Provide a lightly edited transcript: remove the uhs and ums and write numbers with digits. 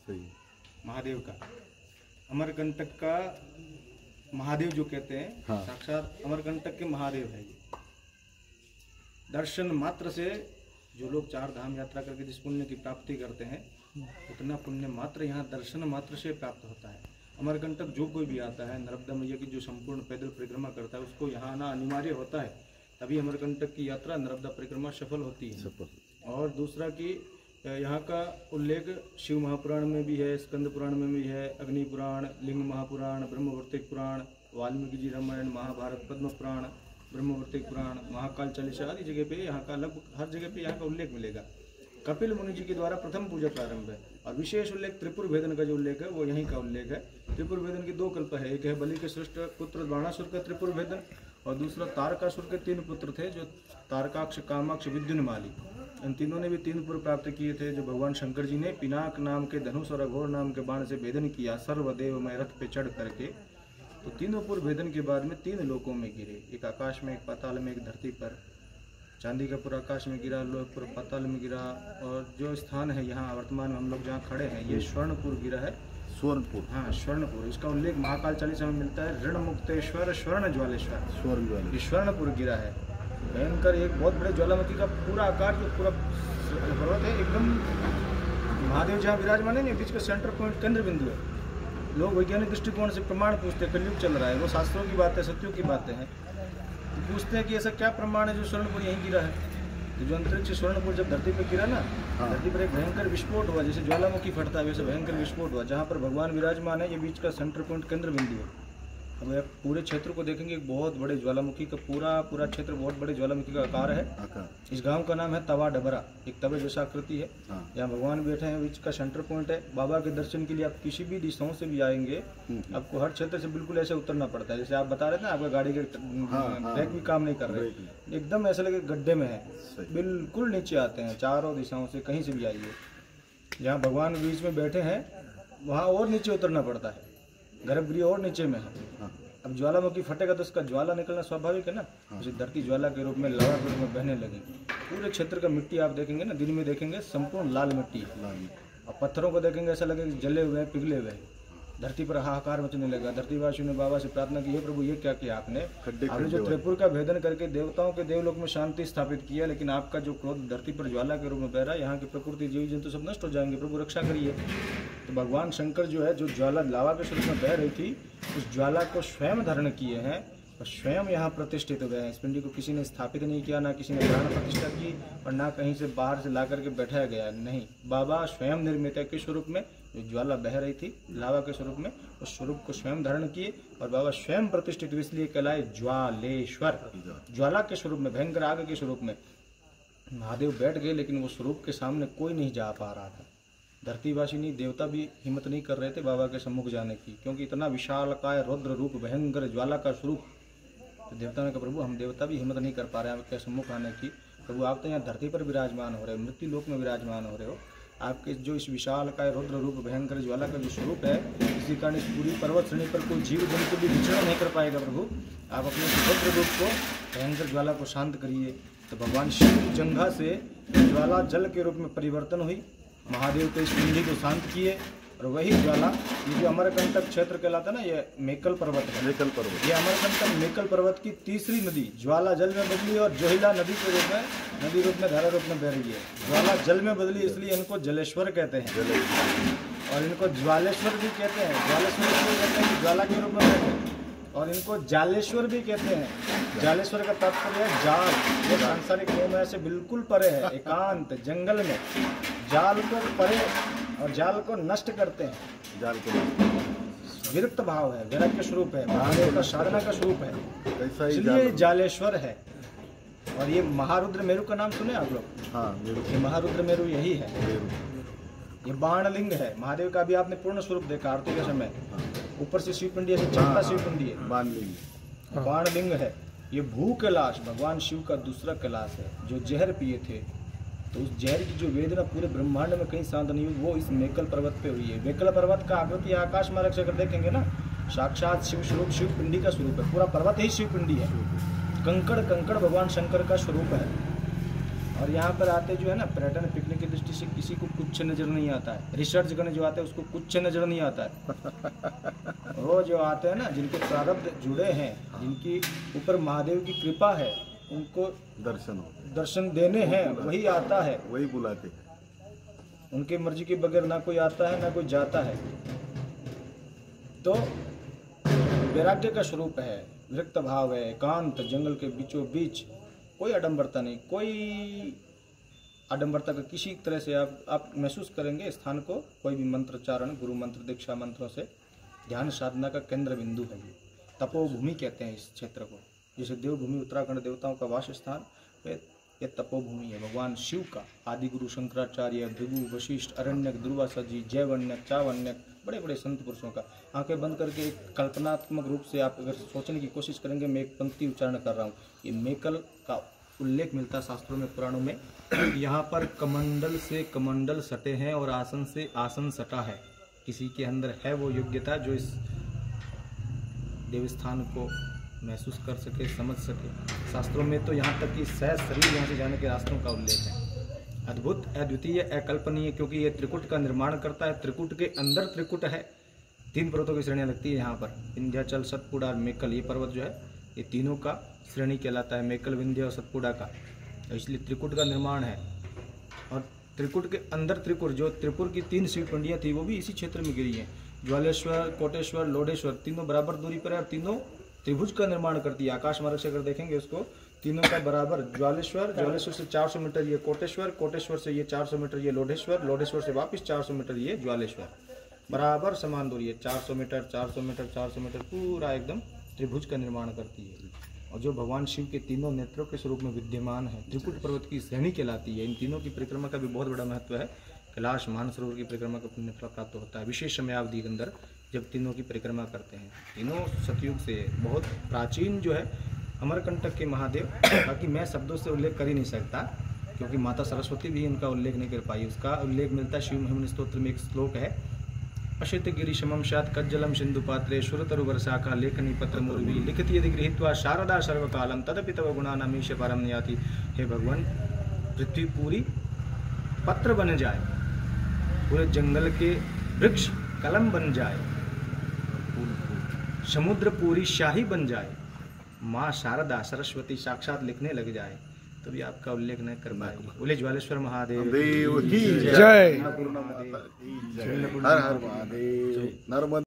सही। महादेव का, अमरकंटक का महादेव जो कहते हैं, हाँ। साक्षात अमरकंटक के महादेव है ये। दर्शन मात्र से जो लोग 4 धाम यात्रा करके जिस पुण्य की प्राप्ति करते हैं, उतना पुण्य मात्र यहाँ दर्शन मात्र से प्राप्त होता है। अमरकंटक जो कोई भी आता है, नर्मदा मैया की जो संपूर्ण पैदल परिक्रमा करता है, उसको यहाँ आना अनिवार्य होता है, तभी अमरकंटक की यात्रा नर्मदा परिक्रमा सफल होती है। और दूसरा कि यहाँ का उल्लेख शिव महापुराण में भी है, स्कंद पुराण में भी है, अग्नि पुराण, लिंग महापुराण, ब्रह्मवर्तिक पुराण, वाल्मीकि जी रामायण, महाभारत, पद्म पुराण, ब्रह्मवर्तिक पुराण, महाकाल चालीसा आदि जगह पे यहाँ का लगभग हर जगह पे यहाँ का उल्लेख मिलेगा। कपिल मुनि जी के द्वारा प्रथम पूजा प्रारंभ है, और विशेष उल्लेख त्रिपुर भेदन का जो उल्लेख है वो यहीं का उल्लेख है। त्रिपुर भेदन के 2 कल्प है, एक है बलि के श्रेष्ठ पुत्र बाणासुर का त्रिपुर भेदन, और दूसरा तारकासुर के 3 पुत्र थे, जो तारकाक्ष, कामाक्ष, विद्युन्माली। इन तीनों ने भी 3 पुर प्राप्त किए थे, जो भगवान शंकर जी ने पिनाक नाम के धनुष और अघोर नाम के बाण से भेदन किया सर्वदेव में रथ पे चढ़ करके। तो तीनों पुर भेदन के बाद में 3 लोकों में गिरे, एक आकाश में, एक पाताल में, एक धरती पर। चांदी का पुर आकाश में गिरा, लोहपुर पाताल में गिरा, और जो स्थान है यहाँ वर्तमान में हम लोग जहाँ खड़े हैं, ये स्वर्णपुर गिरा है। स्वर्णपुर, हाँ स्वर्णपुर, इसका उल्लेख महाकाल चालीसा में मिलता है। ऋण मुक्तेश्वर स्वर्ण ज्वालेश्वर, ये स्वर्णपुर गिरा है। भयंकर एक बहुत बड़े ज्वालामुखी का पूरा आकार, जो पूरा पर्वत है एकदम, महादेव जहाँ विराजमान है, बीच का सेंटर पॉइंट, केंद्र बिंदु है। लोग वैज्ञानिक दृष्टिकोण से प्रमाण पूछते हैं, कलयुग चल रहा है, वो शास्त्रों की बातें, सत्यों की बातें हैं, तो पूछते हैं कि ऐसा क्या प्रमाण है जो स्वर्णपुर यहीं गिरा है। तो जो अंतरिक्ष स्वर्णपुर जब धरती पर गिरा ना, धरती पर एक भयंकर विस्फोट हुआ, जैसे ज्वालामुखी फटता है वैसे भयंकर विस्फोट हुआ, जहाँ पर भगवान विराजमान है, ये बीच का सेंटर पॉइंट, केंद्र बिंदु है। अब आप पूरे क्षेत्र को देखेंगे, एक बहुत बड़े ज्वालामुखी का पूरा क्षेत्र बहुत बड़े ज्वालामुखी का आकार है। इस गांव का नाम है तवा डबरा, एक तवे जैसा आकृति है। यहाँ भगवान बैठे हैं, बीच का सेंटर पॉइंट है। बाबा के दर्शन के लिए आप किसी भी दिशाओं से भी आएंगे, आपको हर क्षेत्र से बिल्कुल ऐसे उतरना पड़ता है, जैसे आप बता रहे थे ना, आपका गाड़ी के ब्रेक भी काम नहीं कर रहे, एकदम ऐसा लगे गड्ढे में है, बिल्कुल नीचे आते हैं, चारों दिशाओं से कहीं से भी आइए। जहाँ भगवान बीच में बैठे हैं वहाँ और नीचे उतरना पड़ता है, गर्भगृह और नीचे में है। अब ज्वालामुखी फटेगा तो उसका ज्वाला निकलना स्वाभाविक है ना, जैसे धरती ज्वाला के रूप में, लावा के रूप में बहने लगेगी। पूरे क्षेत्र का मिट्टी आप देखेंगे ना, दिन में देखेंगे संपूर्ण लाल मिट्टी है, और पत्थरों को देखेंगे ऐसा लगेगा जले हुए हैं, पिघले हुए हैं। धरती पर हाहाकार मचने लगा। धरतीवासियों ने बाबा से प्रार्थना की, हे प्रभु ये क्या किया आपने जो त्रिपुर का भेदन करके देवताओं के देवलोक में शांति स्थापित किया, लेकिन आपका जो क्रोध धरती पर ज्वाला के रूप में बह रहा है, यहाँ की प्रकृति जीव जंतु सब नष्ट हो जाएंगे, प्रभु रक्षा करिए। तो भगवान शंकर जो है, जो ज्वाला लावा के स्वरूप में बह रही थी, उस ज्वाला को स्वयं धारण किए हैं और स्वयं यहाँ प्रतिष्ठित हो गए हैं। इस पिंडी को किसी ने स्थापित नहीं किया, ना किसी ने प्राण प्रतिष्ठा की, और ना कहीं से बाहर से ला करके बैठाया गया, नहीं, बाबा स्वयं निर्मित के स्वरूप में, जो ज्वाला बह रही थी लावा के स्वरूप में, उस स्वरूप को स्वयं धारण किए, और बाबा स्वयं प्रतिष्ठित इसलिए कहलाए ज्वालेश्वर। ज्वाला के स्वरूप में, भयंकर आग के स्वरूप में महादेव बैठ गए, लेकिन वो स्वरूप के सामने कोई नहीं जा पा रहा था। धरतीवासी नहीं, देवता भी हिम्मत नहीं कर रहे थे बाबा के सम्मुख जाने की, क्योंकि इतना विशालकाय रुद्र रूप, भयंकर ज्वाला का स्वरूप। तो देवता ने कहा, प्रभु हम देवता भी हिम्मत नहीं कर पा रहे हैं आपके सम्मुख आने की, प्रभु आप तो यहाँ धरती पर विराजमान हो रहे हो, मृत्यु लोक में विराजमान हो रहे हो, आपके जो इस विशालकाय रुद्र रूप भयंकर ज्वाला का जो स्वरूप है, इसी कारण इस पूरी पर्वत श्रेणी पर कोई जीव जंतु भी विचरण नहीं कर पाएगा। प्रभु आप अपने रुद्र रूप को, भयंकर ज्वाला को शांत करिए। तो भगवान शिव की जंघा से ज्वाला जल के रूप में परिवर्तन हुई, महादेव को इस पिंडी को शांत किए, और वही ज्वाला, ये जो अमरकंटक क्षेत्र कहलाता है ना, ये मेकल पर्वत है, मेकल पर्वत, ये अमरकंटक मेकल पर्वत की तीसरी नदी ज्वाला जल में बदली, और जोहिला नदी के रूप में, नदी रूप में, धारा रूप में बह रही है। ज्वाला जल में बदली, इसलिए इनको जलेश्वर कहते हैं, और इनको ज्वालेश्वर भी कहते हैं। ज्वालेश्वर इसलिए कहते हैं कि ज्वाला के रूप में बहते हैं, और इनको जालेश्वर भी कहते हैं। जालेश्वर का तात्पर्य है जाल, जो सांसारिक मोह से बिल्कुल परे है, एकांत जंगल में जाल को परे और जाल को नष्ट करते हैं। जाल को विरक्त भाव है, वैराग्य स्वरूप है, महादेव का साधना का स्वरूप है, इसलिए जालेश्वर है। और ये महारुद्र मेरु का नाम सुने आप लोग? हाँ, ये महारुद्र मेरु यही है। ये बाणलिंग है महादेव का, भी आपने पूर्ण स्वरूप देखा आरती के समय, ऊपर से शिवपिंडी ऐसे चलता शिवपिंडी है, बाणलिंग है। ये भू कैलाश भगवान शिव का दूसरा कैलाश है, जो जहर पिए थे, तो उस जहर की जो वेदना पूरे ब्रह्मांड में कहीं शांत नहीं हुई, वो इस मेकल पर्वत पे हुई है। मेकल पर्वत का आकृति आकाश मार्ग से अगर देखेंगे ना, साक्षात शिव स्वरूप, शिवपिंडी का स्वरूप है, पूरा पर्वत ही शिवपिंडी है। कंकड़ कंकड़ भगवान शंकर का स्वरूप है। और यहाँ पर आते जो है ना पर्यटन पिकनिक की दृष्टि से किसी को कुछ नज़र नहीं आता है। रिसर्च करने जो आते हैं उसको कुछ नज़र नहीं आता है। वो जो आते हैं ना जिनके प्रारब्ध जुड़े हैं, जिनकी ऊपर महादेव की कृपा है, उनको दर्शन देने हैं, वही आता है, वही बुलाते हैं। उनकी मर्जी के बगैर ना कोई आता है ना कोई जाता है। तो वैराग्य का स्वरूप है, विरक्त भाव है, एकांत जंगल के बीचों बीच, कोई आडंबरता नहीं, कोई आडंबरता का किसी तरह से आप महसूस करेंगे स्थान को। कोई भी मंत्रोच्चारण, गुरु मंत्र, दीक्षा मंत्रों से ध्यान साधना का केंद्र बिंदु है। ये तपोभूमि कहते हैं इस क्षेत्र को। जैसे देवभूमि उत्तराखंड देवताओं का वास स्थान, ये तपोभूमि है भगवान शिव का। आदि गुरु शंकराचार्य, भृगु, वशिष्ठ, अरण्यक, दुर्वासा जी, जयवन्यक, चावन्यक, बड़े बड़े संत पुरुषों का। आंखें बंद करके एक कल्पनात्मक रूप से आप अगर सोचने की कोशिश करेंगे, मैं एक पंक्ति उच्चारण कर रहा हूँ। ये मेकल का उल्लेख मिलता है शास्त्रों में, पुराणों में। यहाँ पर कमंडल से कमंडल सटे हैं और आसन से आसन सटा है। किसी के अंदर है वो योग्यता जो इस देवस्थान को महसूस कर सके, समझ सके। शास्त्रों में तो यहाँ तक कि सहज शरीर यहाँ से जाने के रास्तों का उल्लेख है। अद्भुत, अद्वितीय, अकल्पनीय, क्योंकि ये त्रिकुट का निर्माण करता है। त्रिकुट के अंदर त्रिकुट है। 3 पर्वतों की श्रेणियाँ लगती है यहाँ पर, विंध्याचल, सतपुड़ा और मेकल। ये पर्वत जो है ये तीनों का श्रेणी कहलाता है, मेकल, विंध्य और सतपुड़ा का। तो इसलिए त्रिकुट का निर्माण है। और त्रिकुट के अंदर त्रिपुर, जो त्रिपुर की 3 शिव पिंडियाँ थी वो भी इसी क्षेत्र में गिरी हैं। ज्वालेश्वर, कोटेश्वर, लोडेश्वर, तीनों बराबर दूरी पर है और तीनों त्रिभुज का निर्माण करती है। आकाश मार्ग से अगर देखेंगे उसको, तीनों का बराबर, ज्वालेश्वर, ज्वालेश्वर से 400 मीटर ये कोटेश्वर, कोटेश्वर से ये 400 मीटर ये लोडेश्वर, लोडेश्वर से वापस 400 मीटर ये ज्वालेश्वर, बराबर समान दूरी है। 400 मीटर 400 मीटर 400 मीटर पूरा एकदम त्रिभुज का निर्माण करती है। और जो भगवान शिव के तीनों नेत्रों के स्वरूप में विद्यमान है, त्रिकुट पर्वत की श्रेणी कहलाती है। इन तीनों की परिक्रमा का भी बहुत बड़ा महत्व है। कैलाश मानसरोवर की परिक्रमा का पुण्य फल प्राप्त होता है विशेष समयावधि के अंदर, जब तीनों की परिक्रमा करते हैं। तीनों सतयुग से बहुत प्राचीन जो है अमरकंटक के महादेव, बाकी मैं शब्दों से उल्लेख कर ही नहीं सकता, क्योंकि माता सरस्वती भी इनका उल्लेख नहीं कर पाई। उसका उल्लेख मिलता है शिव महिमन स्तोत्र में। एक श्लोक है, अशित गिरि शमम शात कज्जलम सिंधु पात्रे सुरतरुवर शाखा लेखनी पत्र मुर्वी लिखति यदि गृहीत्वा शारदा सर्वकालम तदपि तव गुणानामीश परम याति। हे भगवान, पृथ्वी पूरी पत्र बन जाए, पूरे जंगल के वृक्ष कलम बन जाए, समुद्र पूरी शाही बन जाए, माँ शारदा सरस्वती साक्षात लिखने लग जाए, तो भी आपका उल्लेख न कर पाएगी। बोले ज्वालेश्वर महादेव की जय। हर हर महादेव। नर्मदा